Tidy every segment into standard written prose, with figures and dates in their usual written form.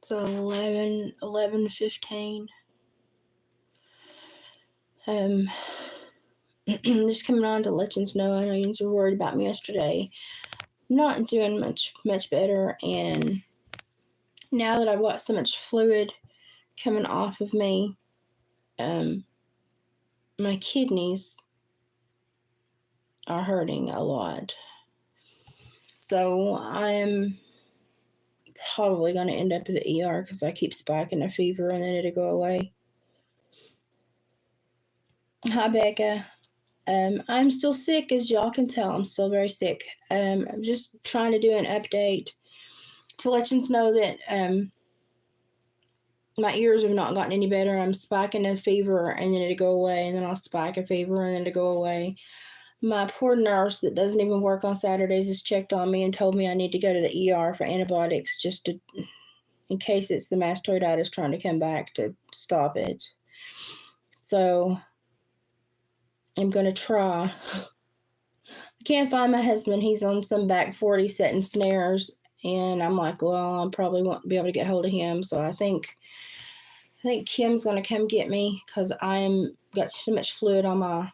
It's 11:15. Just coming on to let you know. I know you were worried about me yesterday. Not doing much better, and now that I've got so much fluid coming off of me, my kidneys are hurting a lot. So I'm probably going to end up at the ER because I keep spiking a fever and then it'll go away. Hi, Becca. I'm still sick, as y'all can tell. I'm still very sick. I'm just trying to do an update to let you know that my ears have not gotten any better. I'm spiking a fever and then it'll go away, and then I'll spike a fever and then it'll go away. My poor nurse that doesn't even work on Saturdays has checked on me and told me I need to go to the ER for antibiotics in case it's the mastoiditis trying to come back to stop it. So I'm going to try. I can't find my husband. He's on some back 40 setting snares. And I'm like, well, I probably won't be able to get hold of him. So I think Kim's going to come get me because I'm got so much fluid on my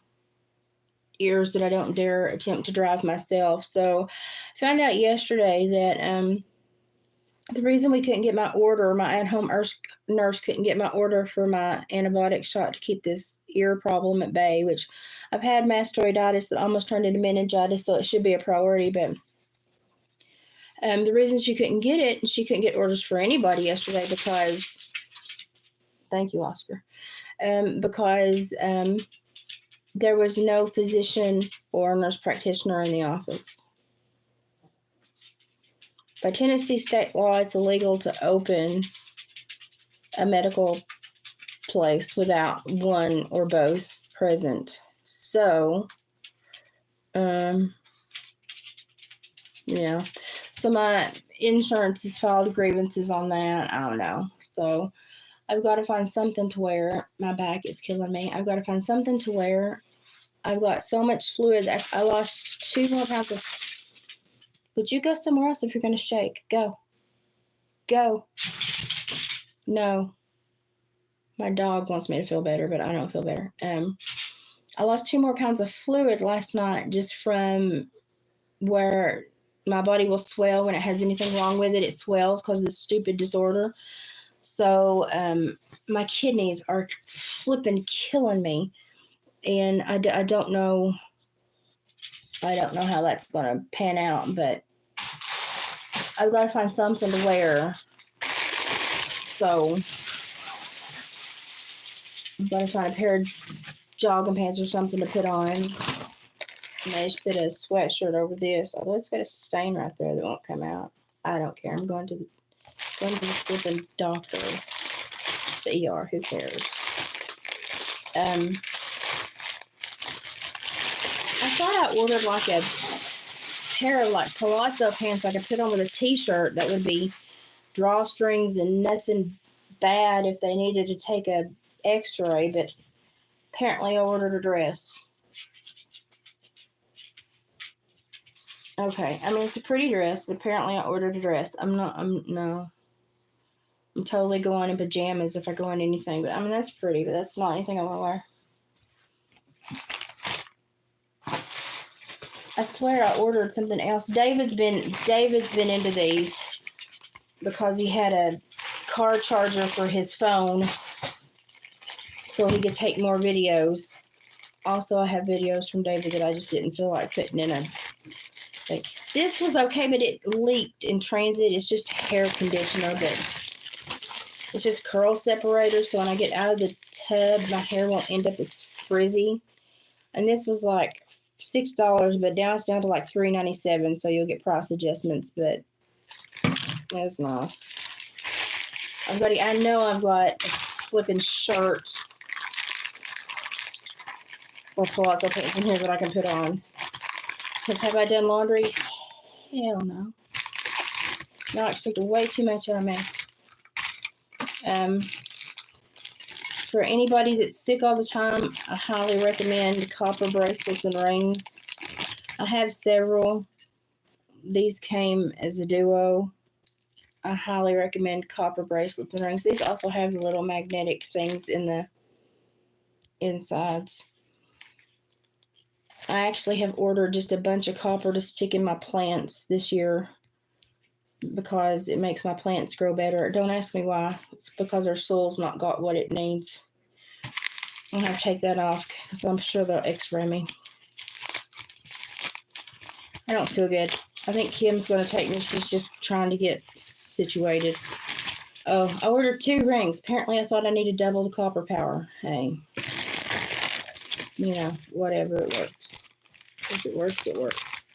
ears that I don't dare attempt to drive myself. So I found out yesterday that the reason we couldn't get my at-home nurse couldn't get my order for my antibiotic shot to keep this ear problem at bay, which I've had mastoiditis that almost turned into meningitis, so it should be a priority. But the reason she couldn't get orders for anybody yesterday because, thank you, Oscar, because there was no physician or nurse practitioner in the office. By Tennessee state law, it's illegal to open a medical place without one or both present. So, yeah. So my insurance has filed grievances on that. I don't know. So I've got to find something to wear. My back is killing me. I've got to find something to wear. I've got so much fluid. I lost 2 more pounds of... Would you go somewhere else if you're going to shake? Go. No. My dog wants me to feel better, but I don't feel better. I lost 2 more pounds of fluid last night just from where my body will swell when it has anything wrong with it. It swells because of this stupid disorder. So my kidneys are flipping killing me. And I don't know how that's going to pan out, but I've got to find something to wear. So I've got to find a pair of jogging pants or something to put on. And I just put a sweatshirt over this, although it's got a stain right there that won't come out. I don't care. I'm going to the flipping doctor, the ER. Who cares? I thought I ordered like a pair of like palazzo pants I could put on with a t-shirt that would be drawstrings and nothing bad if they needed to take a x-ray, but apparently I ordered a dress. Okay, I mean, it's a pretty dress, but apparently I ordered a dress. I'm totally going in pajamas if I go in anything, but I mean, that's pretty, but that's not anything I want to wear. I swear I ordered something else. David's been into these because he had a car charger for his phone so he could take more videos. Also, I have videos from David that I just didn't feel like putting in a thing. This was okay, but it leaked in transit. It's just hair conditioner, but it's just curl separator, so when I get out of the tub, my hair won't end up as frizzy. And this was like $6, but now it's down to like $3.97, so you'll get price adjustments, but it was nice. I know I've got a flipping shirt or palazzo pants in here that I can put on. Because have I done laundry? Hell no. No, I expected way too much out of me. For anybody that's sick all the time, I highly recommend copper bracelets and rings. I have several. These came as a duo. I highly recommend copper bracelets and rings. These also have the little magnetic things in the insides. I actually have ordered just a bunch of copper to stick in my plants this year because it makes my plants grow better. Don't ask me why. It's because our soil's not got what it needs. I'm going to have to take that off because I'm sure they'll x-ray me. I don't feel good. I think Kim's going to take me. She's just trying to get situated. Oh, I ordered 2 rings. Apparently I thought I needed double the copper power. Hey. You know, whatever, it works. If it works, it works.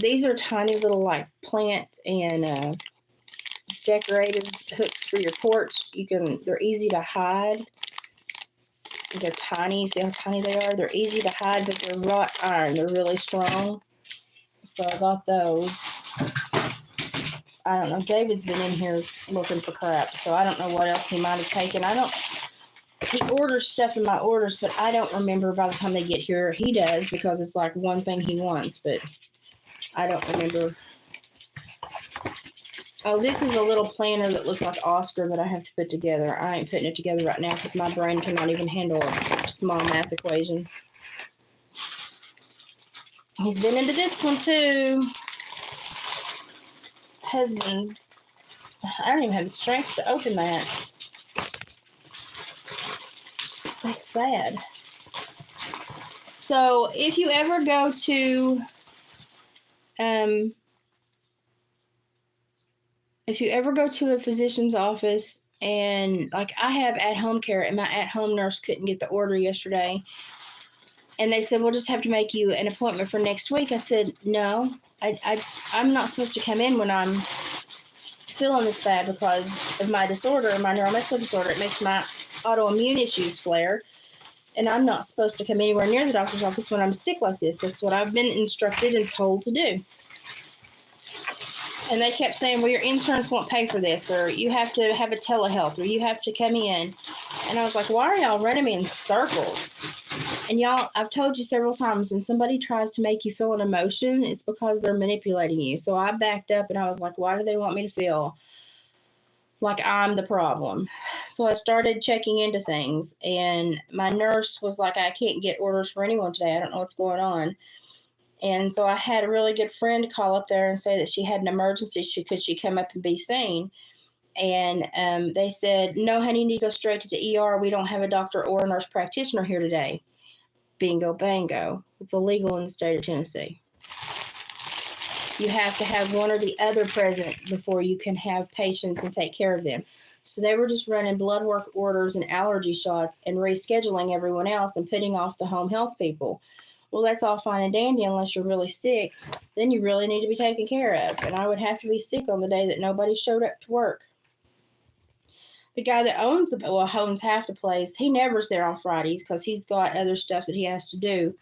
These are tiny little like plant and decorative hooks for your porch. They're easy to hide. They're tiny. See how tiny they are? They're easy to hide, but they're wrought iron. They're really strong. So I got those. I don't know. David's been in here looking for crap, so I don't know what else he might have taken. He orders stuff in my orders, but I don't remember by the time they get here. He does because it's like one thing he wants, but I don't remember. Oh, this is a little planner that looks like Oscar that I have to put together. I ain't putting it together right now because my brain cannot even handle a small math equation. He's been into this one too. Husbands. I don't even have the strength to open that. That's sad. So if you ever go to a physician's office and like I have at-home care and my at-home nurse couldn't get the order yesterday and they said, we'll just have to make you an appointment for next week. I said, no, I'm not supposed to come in when I'm feeling this bad because of my disorder, my neuromuscular disorder. It makes my autoimmune issues flare. And I'm not supposed to come anywhere near the doctor's office when I'm sick like this. That's what I've been instructed and told to do. And they kept saying, well, your insurance won't pay for this, or you have to have a telehealth, or you have to come in. And I was like, why are y'all running me in circles? And y'all, I've told you several times, when somebody tries to make you feel an emotion, it's because they're manipulating you. So I backed up and I was like, why do they want me to feel like I'm the problem? So I started checking into things, and my nurse was like, I can't get orders for anyone today. I don't know what's going on. And so I had a really good friend call up there and say that she had an emergency. Could she come up and be seen? And they said, no, honey, you need to go straight to the ER. We don't have a doctor or a nurse practitioner here today. Bingo, bango. It's illegal in the state of Tennessee. You have to have one or the other present before you can have patients and take care of them. So they were just running blood work orders and allergy shots and rescheduling everyone else and putting off the home health people. Well, that's all fine and dandy unless you're really sick. Then you really need to be taken care of. And I would have to be sick on the day that nobody showed up to work. The guy that owns half the place, he never's there on Fridays because he's got other stuff that he has to do.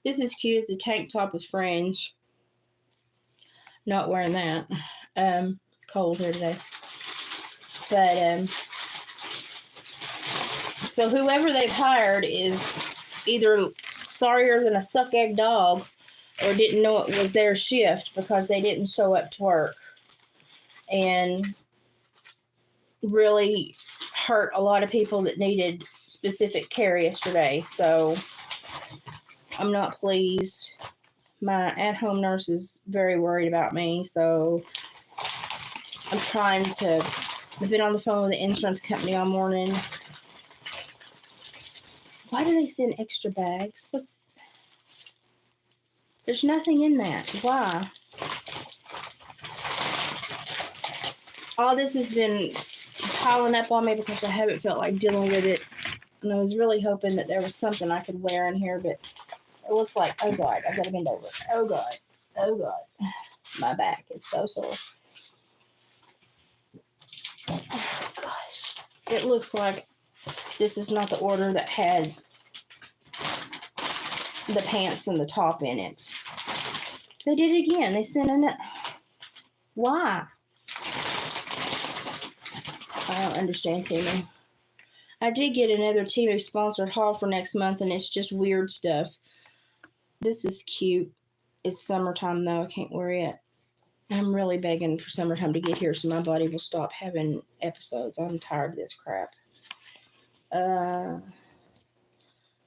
This is cute. It's a tank top with fringe. Not wearing that. It's cold here today. But so whoever they've hired is either sorrier than a suck egg dog or didn't know it was their shift because they didn't show up to work, and really hurt a lot of people that needed specific care yesterday. So I'm not pleased. My at-home nurse is very worried about me, so I've been on the phone with the insurance company all morning. Why do they send extra bags? There's nothing in that. Why? All this has been piling up on me because I haven't felt like dealing with it. And I was really hoping that there was something I could wear in here, but it looks like, oh God, I've got to bend over. Oh God. Oh God. My back is so sore. Oh gosh. It looks like this is not the order that had the pants and the top in it. They did it again. They sent in it. Why? I don't understand Temu. I did get another Temu sponsored haul for next month, and it's just weird stuff. This is cute. It's summertime though. I can't wear it. I'm really begging for summertime to get here so my body will stop having episodes. I'm tired of this crap.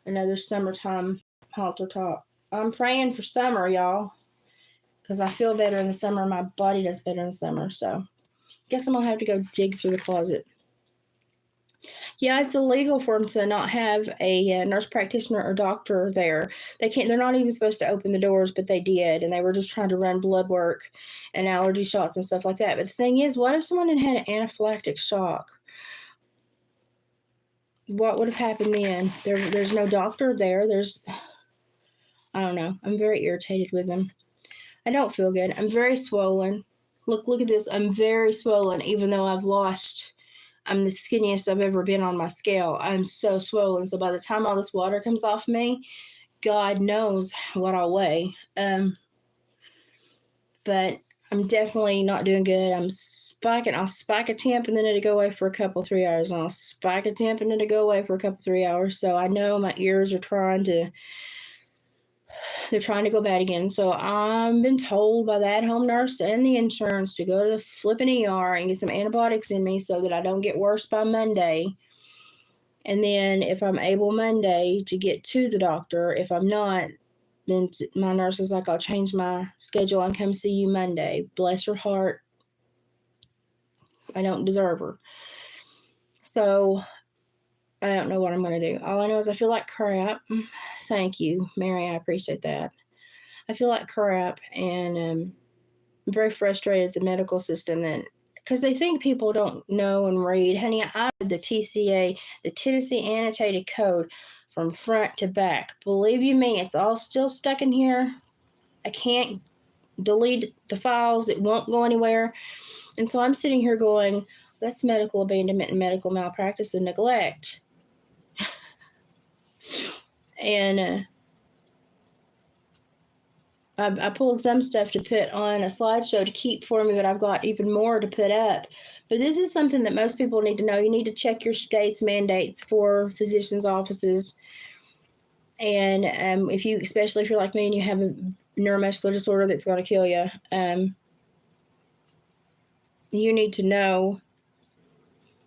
Another summertime halter top. I'm praying for summer, y'all, because I feel better in the summer. My body does better in the summer. So, guess I'm gonna have to go dig through the closet. Yeah, it's illegal for them to not have a nurse practitioner or doctor there. They can't. They're not even supposed to open the doors, but they did, and they were just trying to run blood work and allergy shots and stuff like that. But the thing is, what if someone had an anaphylactic shock? What would have happened then? There's no doctor there. I don't know. I'm very irritated with them. I don't feel good. I'm very swollen. Look at this. I'm very swollen, even though I'm the skinniest I've ever been on my scale. I'm so swollen. So by the time all this water comes off me, God knows what I'll weigh. But I'm definitely not doing good. I'm spiking. I'll spike a temp and then it'll go away for a couple, 3 hours. And I'll spike a temp and then it'll go away for a couple, 3 hours. So I know my ears are they're trying to go bad again. So I've been told by the at-home nurse and the insurance to go to the flipping ER and get some antibiotics in me so that I don't get worse by Monday. And then if I'm able Monday to get to the doctor, if I'm not, then my nurse is like, I'll change my schedule and come see you Monday. Bless her heart. I don't deserve her. So I don't know what I'm going to do. All I know is I feel like crap. Thank you, Mary. I appreciate that. I feel like crap, and I'm very frustrated at the medical system because they think people don't know and read. Honey, I read the TCA, the Tennessee Annotated Code, from front to back. Believe you me, it's all still stuck in here. I can't delete the files. It won't go anywhere. And so I'm sitting here going, that's medical abandonment and medical malpractice and neglect. And I pulled some stuff to put on a slideshow to keep for me, but I've got even more to put up. But this is something that most people need to know. You need to check your state's mandates for physicians' offices. And especially if you're like me and you have a neuromuscular disorder that's going to kill you, you need to know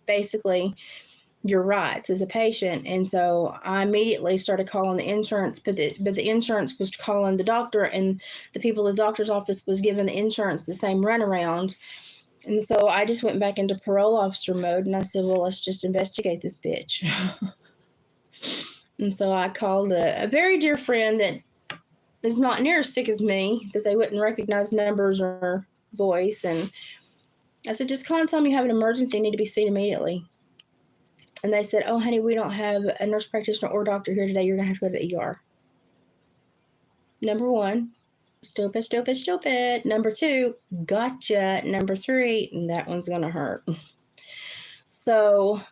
basically your rights as a patient. And so I immediately started calling the insurance, but the insurance was calling the doctor, and the people at the doctor's office was giving the insurance the same runaround. And so I just went back into parole officer mode, and I said, well, let's just investigate this bitch. And so I called a very dear friend that is not near as sick as me, that they wouldn't recognize numbers or voice. And I said, just call and tell me you have an emergency, you need to be seen immediately. And they said, oh, honey, we don't have a nurse practitioner or doctor here today. You're going to have to go to the ER. Number one, stupid. Number two, gotcha. Number three, that one's going to hurt. So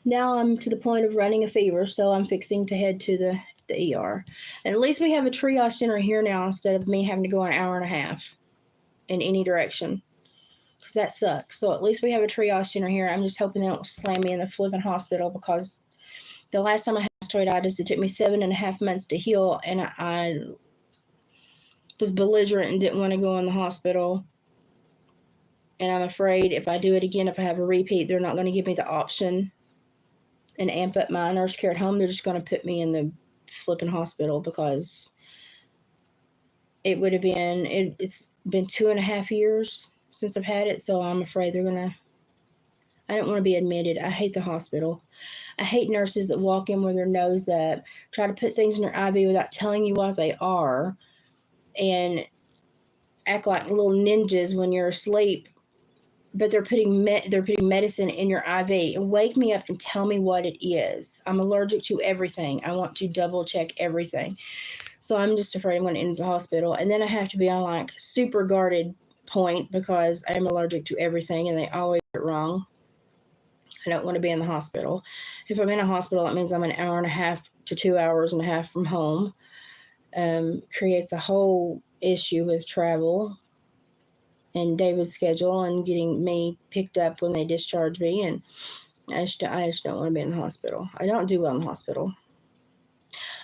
now I'm to the point of running a fever, so I'm fixing to head to the ER. And at least we have a triage center here now instead of me having to go an hour and a half in any direction, because that sucks. So at least we have a triage center here. I'm just hoping they don't slam me in the flipping hospital, because the last time I had mastoiditis, it took me 7.5 months to heal, and I was belligerent and didn't want to go in the hospital. And I'm afraid if I do it again, if I have a repeat, they're not going to give me the option and amp up my nurse care at home. They're just going to put me in the flipping hospital, because it would have been, it's been 2.5 years since I've had it. So I'm afraid I don't want to be admitted. I hate the hospital. I hate nurses that walk in with their nose up, try to put things in your IV without telling you what they are, and act like little ninjas when you're asleep, but they're putting medicine in your IV. And wake me up and tell me what it is. I'm allergic to everything. I want to double check everything. So I'm just afraid I'm going to end the hospital. And then I have to be on like super guarded point, because I'm allergic to everything and they always get it wrong. I don't want to be in the hospital. If I'm in a hospital, that means I'm an hour and a half to 2 hours and a half from home. Creates a whole issue with travel and David's schedule and getting me picked up when they discharge me. And I just don't want to be in the hospital. I don't do well in the hospital.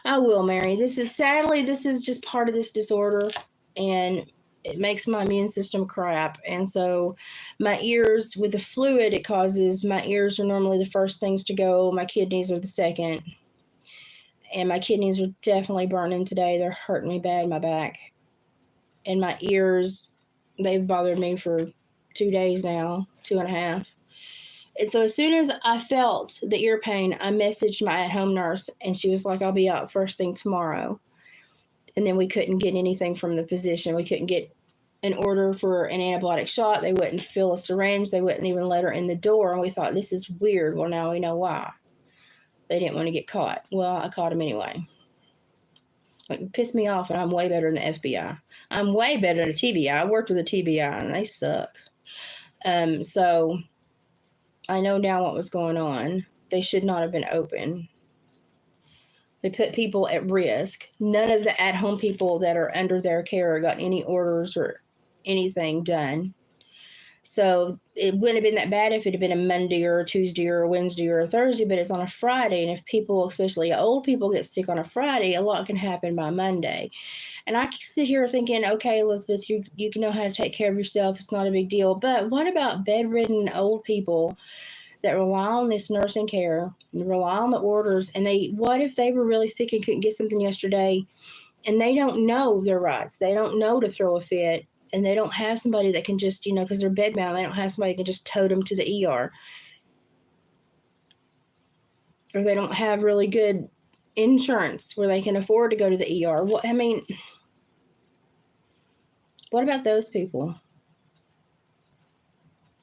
I will, Mary. This is sadly, this is just part of this disorder. and it makes my immune system crap. And so my ears, with the fluid it causes, my ears are normally the first things to go. My kidneys are the second. And my kidneys are definitely burning today. They're hurting me bad in my back. And my ears, they've bothered me for 2 days now, 2.5. And so as soon as I felt the ear pain, I messaged my at-home nurse, and she was like, I'll be out first thing tomorrow. And then we couldn't get anything from the physician. We couldn't get an order for an antibiotic shot. They wouldn't fill a syringe. They wouldn't even let her in the door. And we thought, this is weird. Well, now we know why. They didn't want to get caught. Well, I caught them anyway. It pissed me off, and I'm way better than the FBI. I'm way better than the TBI. I worked with the TBI, and they suck. So I know now what was going on. They should not have been open. They put people at risk. None of the at-home people that are under their care got any orders or anything done. So it wouldn't have been that bad if it had been a Monday or a Tuesday or a Wednesday or a Thursday, but it's on a Friday. And if people, especially old people, get sick on a Friday, a lot can happen by Monday. And I sit here thinking, okay, Elizabeth, you know how to take care of yourself. It's not a big deal. But what about bedridden old people that rely on this nursing care, rely on the orders, and what if they were really sick and couldn't get something yesterday, and they don't know their rights, they don't know to throw a fit, and they don't have somebody that can just, because they're bedbound, they don't have somebody that can just tote them to the ER, or they don't have really good insurance where they can afford to go to the ER. What about those people?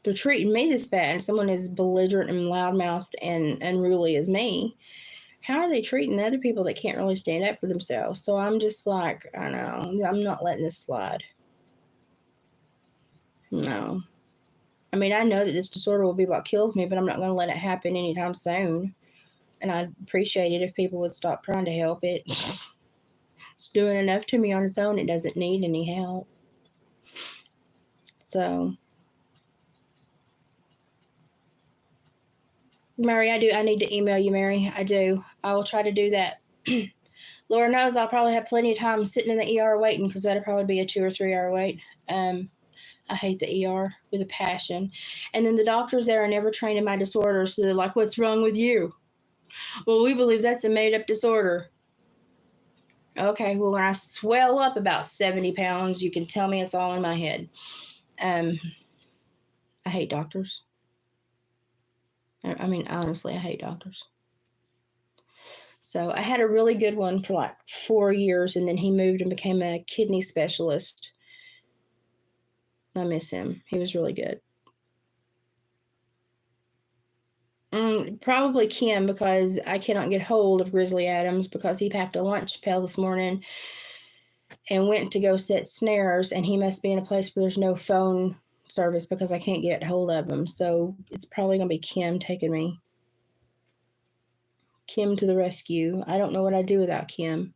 They're treating me this bad, and someone as belligerent and loudmouthed and unruly as me. How are they treating other people that can't really stand up for themselves? So I'm just like, I know, I'm not letting this slide. No. I mean, I know that this disorder will be what kills me, but I'm not going to let it happen anytime soon. And I'd appreciate it if people would stop trying to help it. It's doing enough to me on its own. It doesn't need any help. So, Mary, I need to email you, Mary. I do. I will try to do that. Laura knows I'll probably have plenty of time sitting in the ER waiting, because that'll probably be a 2 or 3 hour wait. I hate the ER with a passion. And then the doctors there are never trained in my disorder, so they're like, what's wrong with you? Well, we believe that's a made-up disorder. Okay, well, when I swell up about 70 pounds, you can tell me it's all in my head. I hate doctors. I mean, honestly, I hate doctors. So I had a really good one for like 4 years, and then he moved and became a kidney specialist. I miss him. He was really good. Probably Kim, because I cannot get hold of Grizzly Adams because he packed a lunch pail this morning and went to go set snares, and he must be in a place where there's no phone service because I can't get hold of him. So it's probably going to be Kim taking me. Kim to the rescue. I don't know what I'd do without Kim.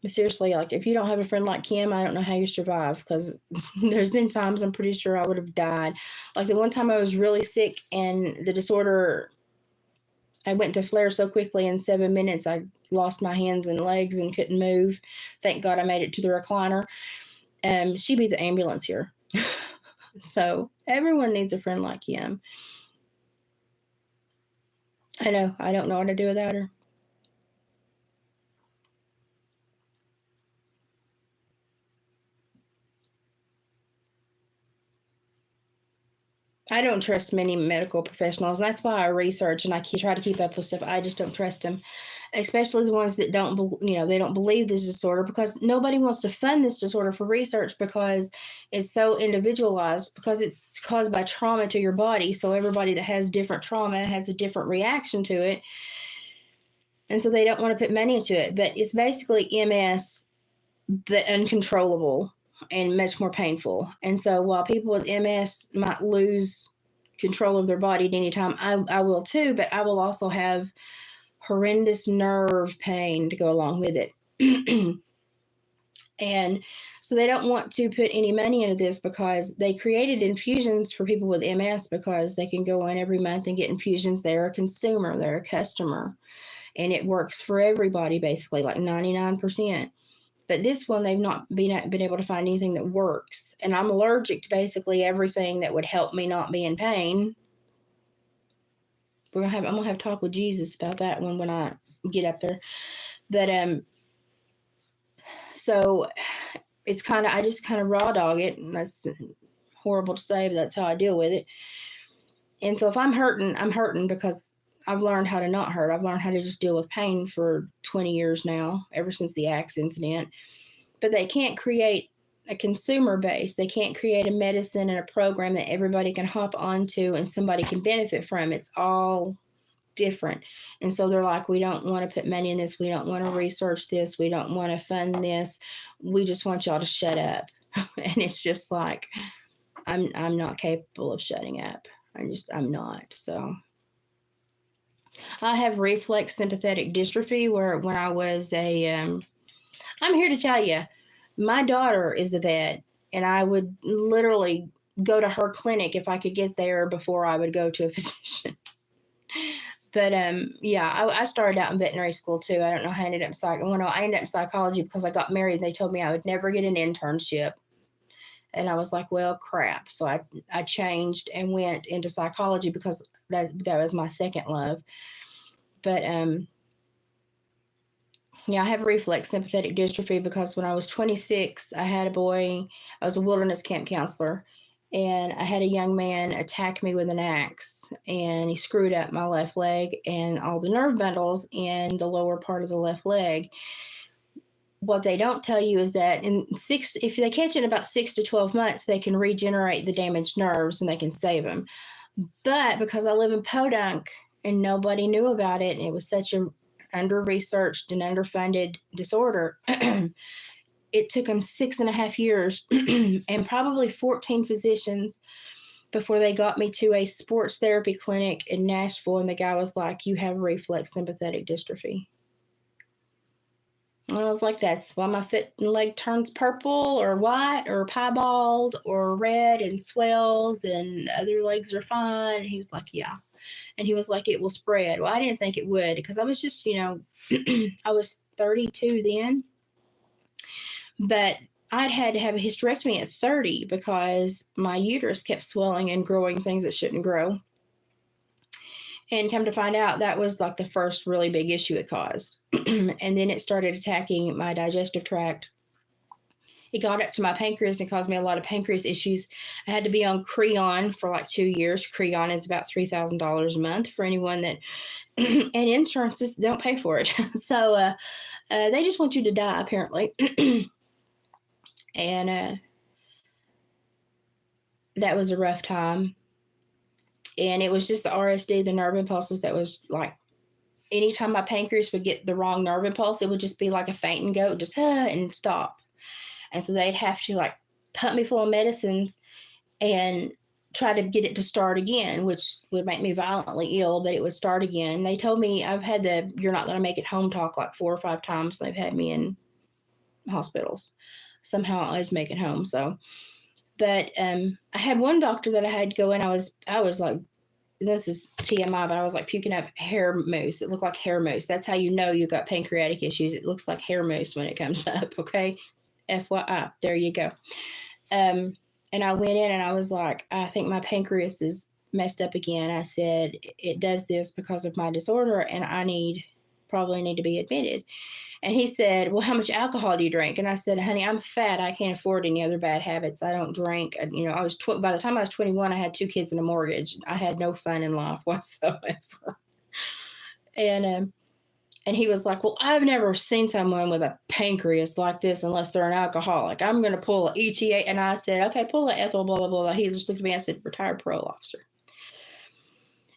But seriously, like, if you don't have a friend like Kim, I don't know how you survive, because there's been times I'm pretty sure I would have died. Like the one time I was really sick and the disorder, I went to flare so quickly in 7 minutes, I lost my hands and legs and couldn't move. Thank God I made it to the recliner. She'd be the ambulance here. So everyone needs a friend like Kim. I know, I don't know what to do without her. I don't trust many medical professionals. And that's why I research and I try to keep up with stuff. I just don't trust them, especially the ones that they don't believe this disorder, because nobody wants to fund this disorder for research because it's so individualized, because it's caused by trauma to your body. So everybody that has different trauma has a different reaction to it. And so they don't want to put money into it. But it's basically MS, but uncontrollable and much more painful. And so while people with MS might lose control of their body at any time, I will too, but I will also have horrendous nerve pain to go along with it. And so they don't want to put any money into this, because they created infusions for people with MS because they can go in every month and get infusions. They're a consumer, they're a customer, and it works for everybody basically, like 99%. But this one, they've not been able to find anything that works. And I'm allergic to basically everything that would help me not be in pain. I'm gonna have a talk with Jesus about that one when I get up there. But so it's kind of, I just kind of raw dog it, and that's horrible to say, but that's how I deal with it. And so if I'm hurting because I've learned how to not hurt. I've learned how to just deal with pain for 20 years now, ever since the axe incident. But they can't create a consumer base. They can't create a medicine and a program that everybody can hop onto and somebody can benefit from. It's all different. And so they're like, we don't want to put money in this. We don't want to research this. We don't want to fund this. We just want y'all to shut up. And it's just like, I'm not capable of shutting up. I'm not. So I have reflex sympathetic dystrophy, where when I was I'm here to tell you, my daughter is a vet, and I would literally go to her clinic if I could get there before I would go to a physician. But yeah, I started out in veterinary school too. I don't know how I ended up I ended up in psychology because I got married and they told me I would never get an internship. And I was like, well, crap. So I changed and went into psychology because that was my second love. But yeah, I have reflex sympathetic dystrophy because when I was 26, I had a boy. I was a wilderness camp counselor, and I had a young man attack me with an axe, and he screwed up my left leg and all the nerve bundles in the lower part of the left leg. What they don't tell you is that if they catch it in about 6 to 12 months, they can regenerate the damaged nerves and they can save them. But because I live in Podunk and nobody knew about it, and it was such a under-researched and underfunded disorder, it took them 6.5 years and probably 14 physicians before they got me to a sports therapy clinic in Nashville, and the guy was like, you have reflex sympathetic dystrophy. And I was like, that's why my foot and leg turns purple or white or piebald or red and swells, and other legs are fine. And he was like, yeah. And he was like, it will spread. Well, I didn't think it would because I was just, I was 32 then. But I'd had to have a hysterectomy at 30 because my uterus kept swelling and growing things that shouldn't grow. And come to find out, that was like the first really big issue it caused. And then it started attacking my digestive tract. It got up to my pancreas and caused me a lot of pancreas issues. I had to be on Creon for like 2 years. Creon is about $3,000 a month for anyone that, and insurances don't pay for it. So they just want you to die, apparently. And that was a rough time. And it was just the RSD, the nerve impulses, that was like, anytime my pancreas would get the wrong nerve impulse, it would just be like a faint and go, just and stop. And so they'd have to like pump me full of medicines and try to get it to start again, which would make me violently ill, but it would start again. They told me I've had the you're not going to make it home talk like 4 or 5 times. They've had me in hospitals. Somehow I always make it home. So, but I had one doctor that I had go in. I was like, this is TMI, but I was like puking up hair mousse. It looked like hair mousse. That's how you know you've got pancreatic issues. It looks like hair mousse when it comes up. Okay. FYI, there you go. And I went in and I was like, I think my pancreas is messed up again. I said, it does this because of my disorder, and I probably need to be admitted. And he said, well, how much alcohol do you drink? And I said, honey, I'm fat. I can't afford any other bad habits. I don't drink. I was by the time I was 21, I had 2 kids and a mortgage. I had no fun in life whatsoever. And he was like, well, I've never seen someone with a pancreas like this unless they're an alcoholic. I'm going to pull an ETA. And I said, okay, pull an ethyl, blah, blah, blah. He just looked at me and said, retired parole officer.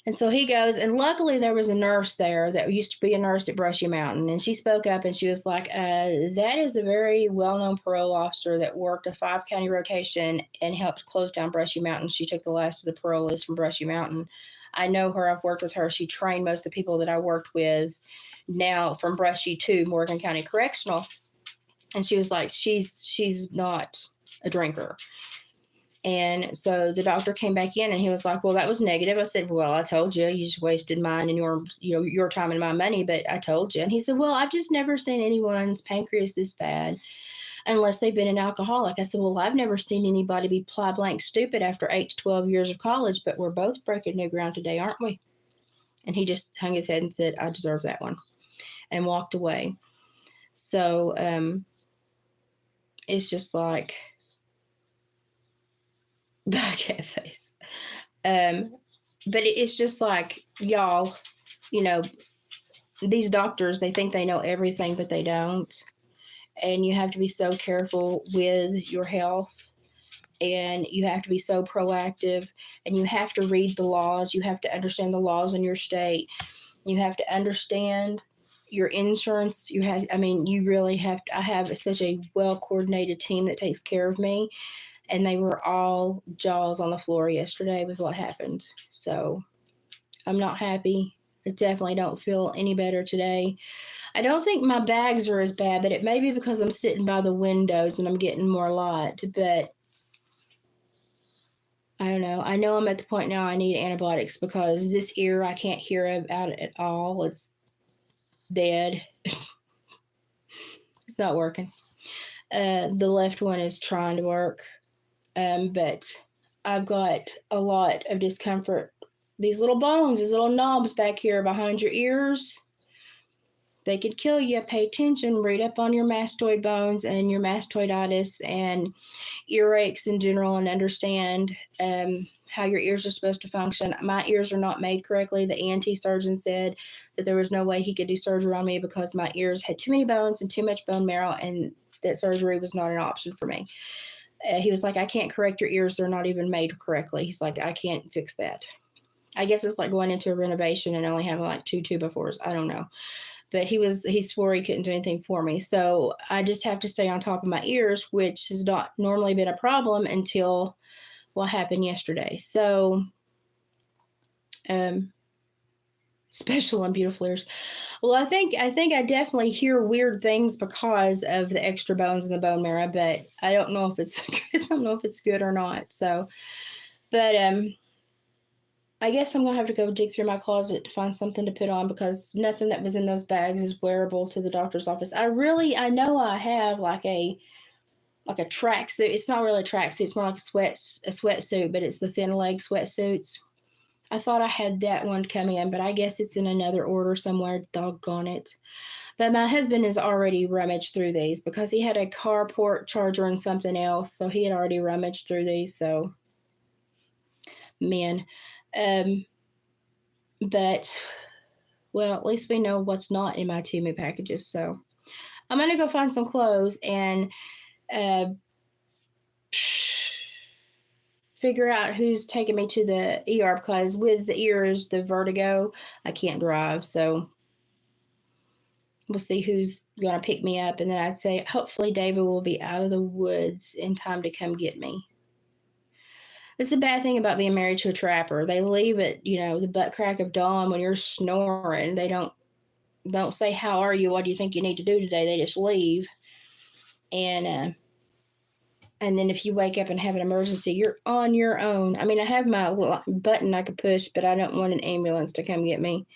And so he goes, and luckily there was a nurse there that used to be a nurse at Brushy Mountain. And she spoke up and she was like, that is a very well-known parole officer that worked a 5-county rotation and helped close down Brushy Mountain. She took the last of the parolees from Brushy Mountain. I know her. I've worked with her. She trained most of the people that I worked with now from Brushy to Morgan County Correctional. And she was like, she's not a drinker. And so the doctor came back in and he was like, well, that was negative. I said, well, I told you, you just wasted mine and your time and my money, but I told you. And he said, well, I've just never seen anyone's pancreas this bad. unless they've been an alcoholic. I said, well, I've never seen anybody be ply blank stupid after 8 to 12 years of college, but we're both breaking new ground today, aren't we? And he just hung his head and said, I deserve that one, and walked away. So it's just like, cat face. But it's just like, y'all, you know, these doctors, they think they know everything, but they don't. And you have to be so careful with your health, and you have to be so proactive, and you have to read the laws. You have to understand the laws in your state. You have to understand your insurance. You really have to. I have such a well coordinated team that takes care of me, and they were all jaws on the floor yesterday with what happened. So I'm not happy. I definitely don't feel any better today. I don't think my bags are as bad, but it may be because I'm sitting by the windows and I'm getting more light. But I don't know. I know I'm at the point now I need antibiotics because this ear I can't hear out at all. It's dead. It's not working. The left one is trying to work, but I've got a lot of discomfort. These little bones, these little knobs back here behind your ears, they could kill you. Pay attention, read up on your mastoid bones and your mastoiditis and earaches in general, and understand how your ears are supposed to function. My ears are not made correctly. The ENT surgeon said that there was no way he could do surgery on me because my ears had too many bones and too much bone marrow, and that surgery was not an option for me. He was like, I can't correct your ears. They're not even made correctly. He's like, I can't fix that. I guess it's like going into a renovation and only having like 2 2x4s. I don't know. But he swore he couldn't do anything for me. So I just have to stay on top of my ears, which has not normally been a problem until what happened yesterday. So special and beautiful ears. Well, I think I definitely hear weird things because of the extra bones in the bone marrow, but I don't know if it's I don't know if it's good or not. So, but I guess I'm gonna have to go dig through my closet to find something to put on because nothing that was in those bags is wearable to the doctor's office. I know I have like a tracksuit. It's not really a tracksuit. It's more like a sweatsuit, but it's the thin leg sweatsuits. I thought I had that one come in, but I guess it's in another order somewhere. Doggone it. But my husband has already rummaged through these because he had a carport charger and something else, so he had already rummaged through these. So, man. But, well, at least we know what's not in my Temu packages. So I'm going to go find some clothes and figure out who's taking me to the ER because with the ears, the vertigo, I can't drive. So we'll see who's going to pick me up. And then I'd say, hopefully, David will be out of the woods in time to come get me. It's the bad thing about being married to a trapper. They leave at, the butt crack of dawn when you're snoring. They don't say, how are you? What do you think you need to do today? They just leave. And then if you wake up and have an emergency, you're on your own. I mean, I have my button I could push, but I don't want an ambulance to come get me.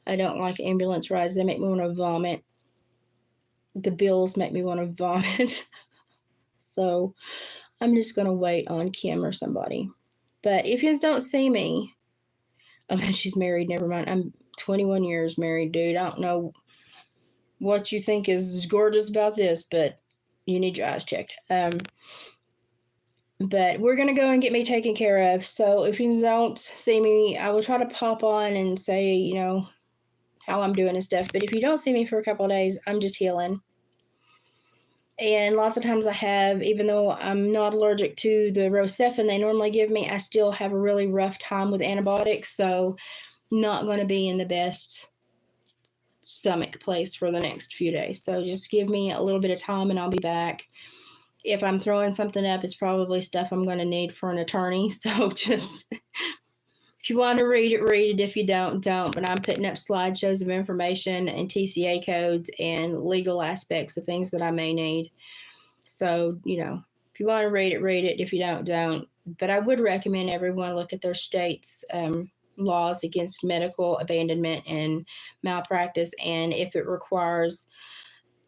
I don't like ambulance rides. They make me want to vomit. The bills make me want to vomit. So I'm just going to wait on Kim or somebody. But if you don't see me, she's married. Never mind. I'm 21 years married, dude. I don't know what you think is gorgeous about this, but you need your eyes checked. But we're going to go and get me taken care of. So if you don't see me, I will try to pop on and say, how I'm doing and stuff. But if you don't see me for a couple of days, I'm just healing. And lots of times I have, even though I'm not allergic to the Rocephin they normally give me, I still have a really rough time with antibiotics. So not going to be in the best stomach place for the next few days. So just give me a little bit of time and I'll be back. If I'm throwing something up, it's probably stuff I'm going to need for an attorney. So just, if you want to read it, read it. If you don't. But I'm putting up slideshows of information and TCA codes and legal aspects of things that I may need. So, if you want to read it, read it. If you don't. But I would recommend everyone look at their state's laws against medical abandonment and malpractice. And if it requires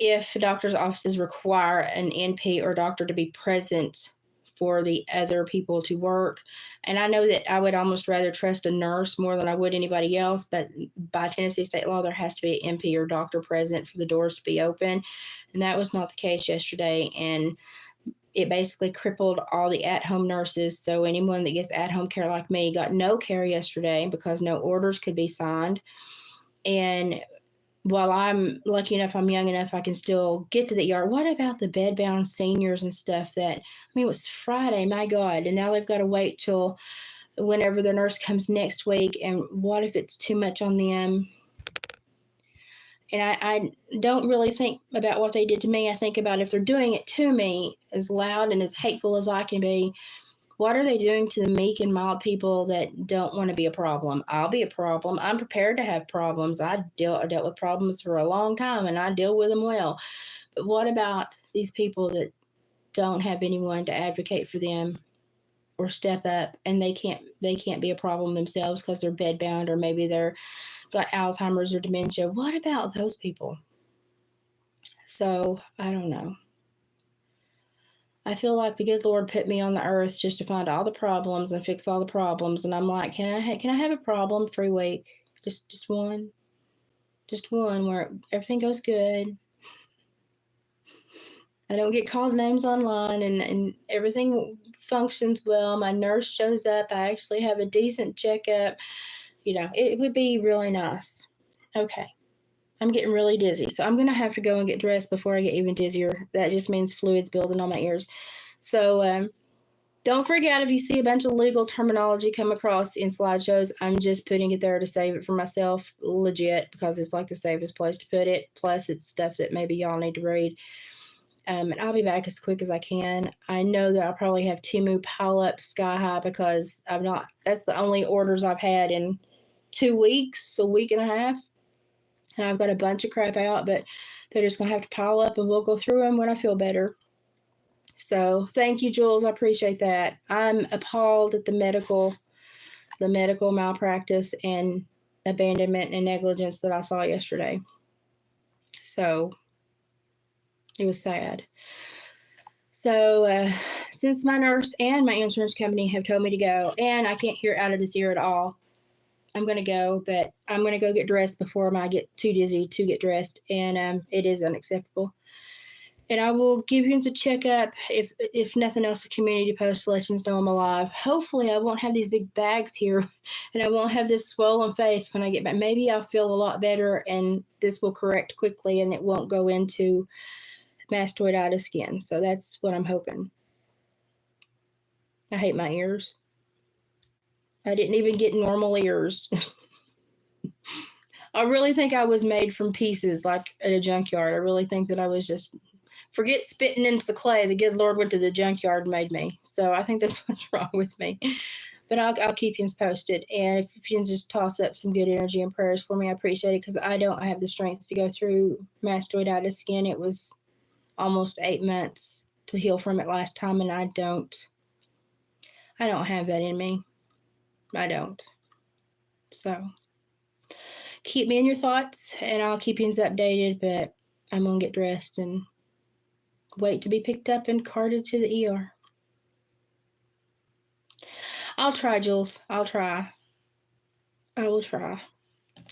if doctor's offices require an NP or doctor to be present for the other people to work. And I know that I would almost rather trust a nurse more than I would anybody else, but by Tennessee state law, there has to be an NP or doctor present for the doors to be open. And that was not the case yesterday. And it basically crippled all the at-home nurses. So anyone that gets at-home care like me got no care yesterday because no orders could be signed. And while I'm lucky enough, I'm young enough, I can still get to the ER. What about the bedbound seniors and stuff it was Friday, my God, and now they've got to wait till whenever their nurse comes next week. And what if it's too much on them? And I don't really think about what they did to me. I think about if they're doing it to me, as loud and as hateful as I can be, what are they doing to the meek and mild people that don't want to be a problem? I'll be a problem. I'm prepared to have problems. I dealt with problems for a long time, and I deal with them well. But what about these people that don't have anyone to advocate for them or step up, and they can't be a problem themselves because they're bedbound, or maybe they're got Alzheimer's or dementia? What about those people? So I don't know. I feel like the good Lord put me on the earth just to find all the problems and fix all the problems. And I'm like, can I have a problem-free week? Just one where everything goes good. I don't get called names online, and everything functions well. My nurse shows up. I actually have a decent checkup. It would be really nice. Okay. I'm getting really dizzy, so I'm going to have to go and get dressed before I get even dizzier. That just means fluids building on my ears. So don't forget, if you see a bunch of legal terminology come across in slideshows, I'm just putting it there to save it for myself, legit, because it's like the safest place to put it. Plus, it's stuff that maybe y'all need to read. And I'll be back as quick as I can. I know that I'll probably have Temu pile up sky high because that's the only orders I've had in 2 weeks, a week and a half. And I've got a bunch of crap out, but they're just going to have to pile up, and we'll go through them when I feel better. So thank you, Jules. I appreciate that. I'm appalled at the medical malpractice and abandonment and negligence that I saw yesterday. So it was sad. So since my nurse and my insurance company have told me to go, and I can't hear out of this ear at all, I'm going to go, but I'm going to go get dressed before I get too dizzy to get dressed, and it is unacceptable. And I will give you a checkup, if nothing else, a community post to let you know I'm alive. Hopefully I won't have these big bags here, and I won't have this swollen face when I get back. Maybe I'll feel a lot better, and this will correct quickly, and it won't go into mastoiditis again. So that's what I'm hoping. I hate my ears. I didn't even get normal ears. I really think I was made from pieces, like at a junkyard. I really think that I was just, forget spitting into the clay. The good Lord went to the junkyard and made me. So I think that's what's wrong with me. But I'll keep you posted. And if you can just toss up some good energy and prayers for me, I appreciate it, because I don't have the strength to go through mastoiditis again. It was almost 8 months to heal from it last time, and I don't have that in me. I don't. So keep me in your thoughts, and I'll keep you updated, but I'm going to get dressed and wait to be picked up and carted to the ER. I'll try, Jules. I'll try. I will try.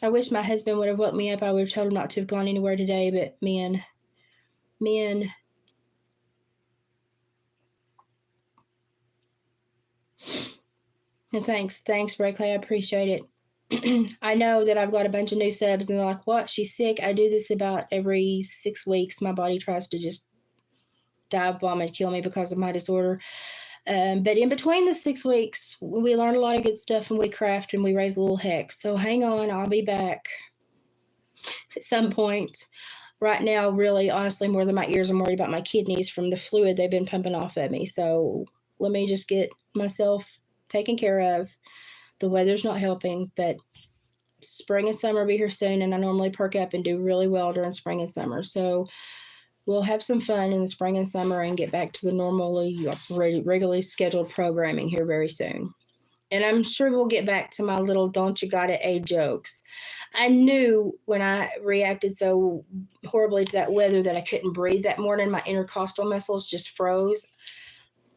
I wish my husband would have woke me up. I would have told him not to have gone anywhere today, but men. And thanks, Ray Clay. I appreciate it. I know that I've got a bunch of new subs, and they're like, what? She's sick? I do this about every 6 weeks. My body tries to just dive bomb and kill me because of my disorder. But in between the 6 weeks, we learn a lot of good stuff, and we craft and we raise a little heck. So hang on, I'll be back at some point. Right now, really, honestly, more than my ears, I'm worried about my kidneys from the fluid they've been pumping off at me. So let me just get myself taken care of. The weather's not helping, but spring and summer will be here soon, and I normally perk up and do really well during spring and summer. So we'll have some fun in the spring and summer and get back to the normally regularly scheduled programming here very soon. And I'm sure we'll get back to my little don't you got it A jokes. I knew when I reacted so horribly to that weather that I couldn't breathe that morning. My intercostal muscles just froze.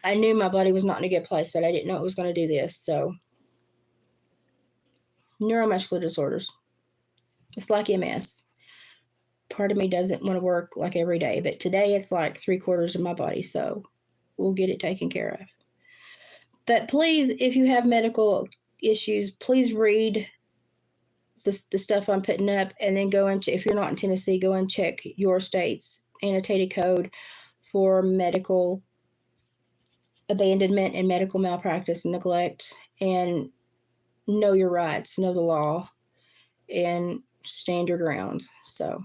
I knew my body was not in a good place, but I didn't know it was going to do this. So, neuromuscular disorders. It's like MS. Part of me doesn't want to work like every day, but today it's like 3/4 of my body. So, we'll get it taken care of. But please, if you have medical issues, please read the stuff I'm putting up, and then go and if you're not in Tennessee, go and check your state's annotated code for medical abandonment and medical malpractice and neglect, and know your rights, know the law, and stand your ground. So,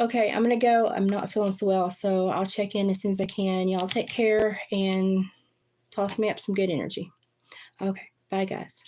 okay, I'm gonna go. I'm not feeling so well, so I'll check in as soon as I can. Y'all take care and toss me up some good energy. Okay, bye guys.